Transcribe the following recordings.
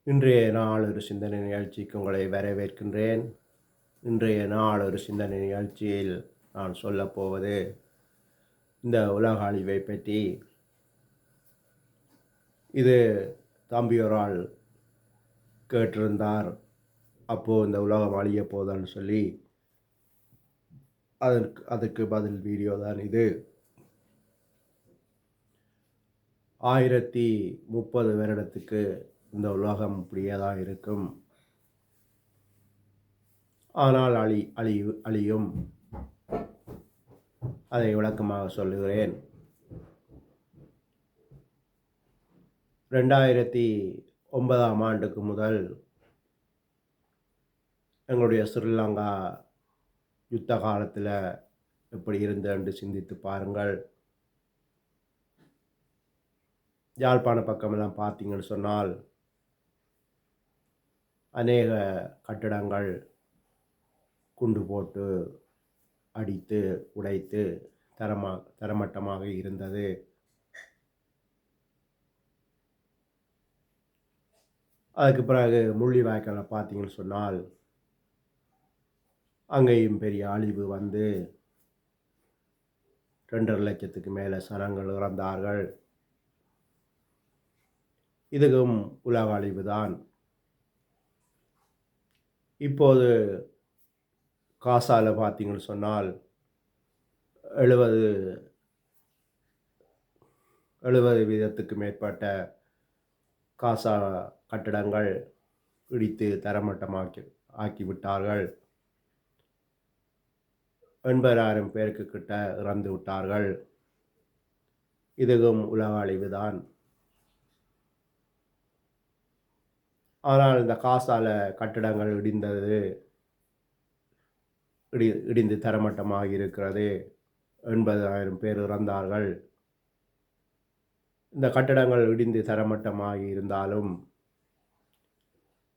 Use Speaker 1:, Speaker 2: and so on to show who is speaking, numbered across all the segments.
Speaker 1: இன்றைய நாள் ஒரு சிந்தனை நிகழ்ச்சிக்கு உங்களை வரவேற்கின்றேன். இன்றைய நாள் ஒரு சிந்தனை நிகழ்ச்சியில் நான் சொல்லப்போவது இந்த உலக அழிவை பற்றி. இது தம்பி ஒரு ஆள் கேட்டிருந்தார். அப்போது இந்த உலகம் அழியப் போதான்னு சொல்லி அதுக்கு பதில் வீடியோ தான் இது. 1030 வருடத்துக்கு இந்த உலகம் இப்படியே தான் இருக்கும். ஆனால் அழியும். அதை விளக்கமாக சொல்லுகிறேன். 2009ஆம் ஆண்டுக்கு முதல் எங்களுடைய ஸ்ரீலங்கா யுத்த காலத்தில் எப்படி இருந்தது சிந்தித்து பாருங்கள். யாழ்ப்பாண பக்கமெல்லாம் பார்த்தீங்கன்னு சொன்னால் அநேக கட்டிடங்கள் குண்டு போட்டு அடித்து உடைத்து தரமட்டமாக இருந்தது. அதுக்கு பிறகு முள்ளிவாய்க்காலை பார்த்தீங்கன்னு சொன்னால் அங்கேயும் பெரிய அழிவு வந்து 2.5 லட்சத்துக்கு மேலே சனங்கள் இறந்தார்கள். இதுவும் உலக அழிவு தான். இப்போது காசாவில் பார்த்தீங்கன்னு சொன்னால் 70 வீதத்துக்கு மேற்பட்ட காசா கட்டிடங்கள் இடித்து ஆக்கிவிட்டார்கள். 80,000 பேருக்கு கிட்ட இறந்து விட்டார்கள். இதுவும் உலக அழிவு தான். ஆனால் இந்த காசால கட்டிடங்கள் இடிந்து தரமட்டமாக இருக்கிறது. 80,000 பேர் இறந்தார்கள். இந்த கட்டிடங்கள் இடிந்து தரமட்டமாகி இருந்தாலும்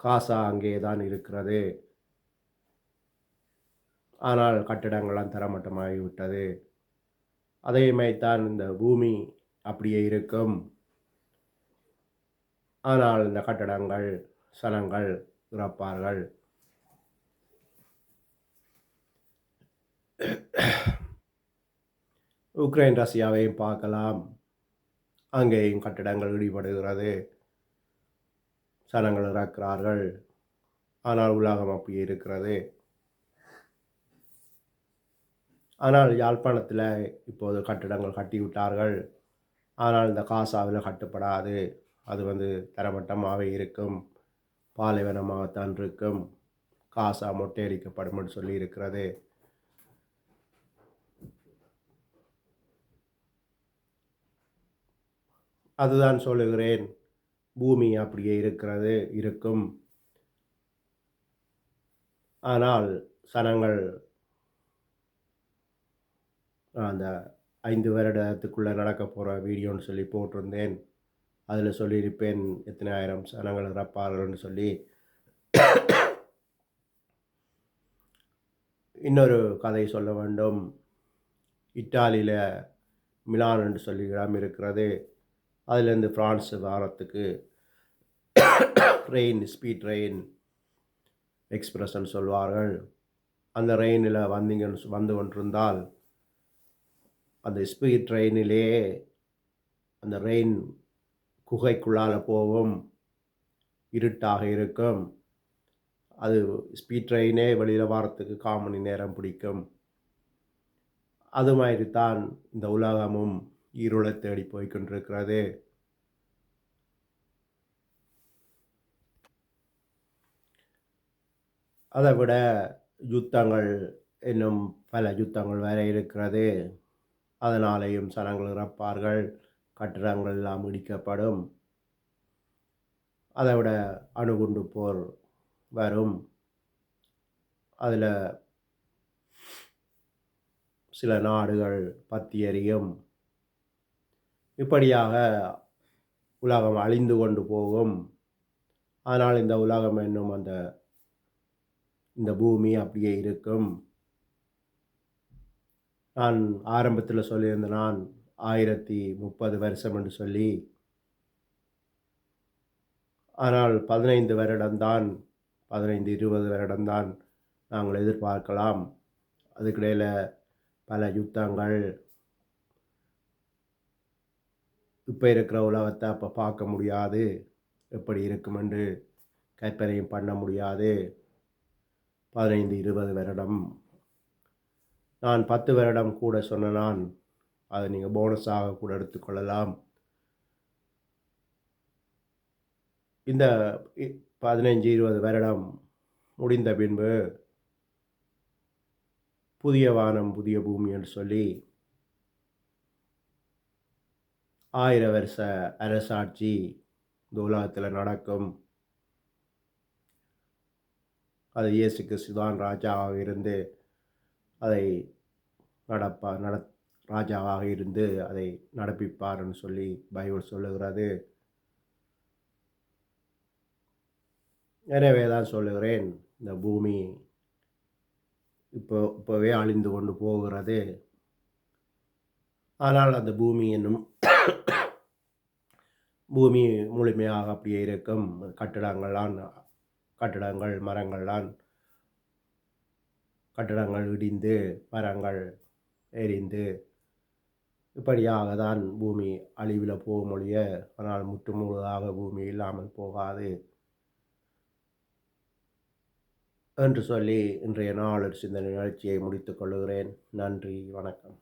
Speaker 1: காசா அங்கே தான் இருக்கிறது. ஆனால் கட்டிடங்கள்லாம் தரமட்டமாகிவிட்டது. அதே மாதிரித்தான் இந்த பூமி அப்படியே இருக்கும். ஆனால் இந்த கட்டடங்கள் சனங்கள் இறப்பார்கள். உக்ரைன் ரஷ்யாவையும் பார்க்கலாம். அங்கேயும் கட்டிடங்கள் இடிபடுகிறது, சனங்கள் இறக்கிறார்கள். ஆனால் உலகம் அப்படியே இருக்கிறது. ஆனால் யாழ்ப்பாணத்தில் இப்போது கட்டிடங்கள் கட்டிவிட்டார்கள். ஆனால் இந்த காசாவில் கட்டப்படாது. அது தரமட்டமாகவே இருக்கும், பாலைவனமாகத்தான் இருக்கும். காசா மொட்டையடிக்கப்படும் என்று சொல்லி இருக்கிறது. அதுதான் சொல்லுகிறேன், பூமி அப்படியே இருக்கும். ஆனால் சனங்கள் அந்த 5 வருடத்துக்குள்ளே நடக்க போகிற வீடியோன்னு சொல்லி போட்டிருந்தேன். அதில் சொல்லியிருப்பேன் எத்தனை ஆயிரம் சனங்கள் இறப்பார்கள்னு சொல்லி. இன்னொரு கதை சொல்ல வேண்டும். இத்தாலியில் மிலான் என்று சொல்லி இடம் இருக்கிறது. அதிலேருந்து ஃப்ரான்ஸ் வாரத்துக்கு ஸ்பீட் ட்ரெயின் எக்ஸ்பிரஸ்ன்னு சொல்வார்கள். அந்த ரெயினில் வந்து கொண்டிருந்தால் அந்த ஸ்பீட் ட்ரெயினிலே அந்த ரெயின் குகைக்குள்ளால் போகும், இருட்டாக இருக்கும். அது ஸ்பீட் ட்ரெயினே வெளியில் வாரத்துக்கு 1/4 மணி நேரம் பிடிக்கும். அது மாதிரி தான் இந்த உலகமும் இருளை தேடி போய்கொண்டிருக்கிறது. அதை விட யுத்தங்கள், இன்னும் பல யுத்தங்கள் வேற இருக்கிறது. அதனாலேயும் சனங்கள் இறப்பார்கள், கட்டிடங்கள் எல்லாம் இடிக்கப்படும். அதை விட அணுகுண்டு போர் வரும். அதில் சில நாடுகள் பற்றி எரியும். இப்படியாக உலகம் அழிந்து கொண்டு போகும். ஆனால் இந்த உலகம் இன்னும் இந்த பூமி அப்படியே இருக்கும். நான் ஆரம்பத்தில் சொல்லியிருந்தேன், நான் 1030 வருஷம் என்று சொல்லி. ஆனால் 15 வருடம்தான், 15, 20 வருடம்தான் நாங்கள் எதிர்பார்க்கலாம். அதுக்கிடையில பல யுத்தங்கள், இப்ப இருக்கிற உலகத்த அப்ப பார்க்க முடியாது. எப்படி இருக்கும் என்று கற்பனையும் பண்ண முடியாது. 15, 20 வருடம். நான் 10 வருடம் கூட சொன்ன நான், அத நீங்க போனஸாக கூட எடுத்துக்கொள்ளலாம். இந்த இ 15, 20 வருடம் முடிந்த பின்பு, புதிய வானம், புதிய பூமி என்று சொல்லி 1000 வருஷ அரசாட்சி இந்த உலகத்தில நடக்கும். அது இயேசு கிறிஸ்து தான் ராஜாவாக இருந்து அதை ராஜாவாக இருந்து அதை நடப்பிப்பார்ன்னு சொல்லி பைபிள் சொல்லுகிறது. எனவே தான் சொல்லுகிறேன், இந்த பூமி இப்பவே அழிந்து கொண்டு போகிறது. ஆனால் அந்த பூமி என்னும் பூமி முழுமையாக அப்படியே இருக்கும். கட்டடங்கள், கட்டடங்கள் இடிந்து, மரங்கள் எரிந்து, இப்படியாக தான் பூமி அழிவில போகும் ஒழிய, ஆனால் முற்றுமுழுதாக பூமி இல்லாமல் போகாது என்று சொல்லி இன்றைய நாளொரு சிந்தனை நிகழ்ச்சியை முடித்துக் கொள்கிறேன். நன்றி, வணக்கம்.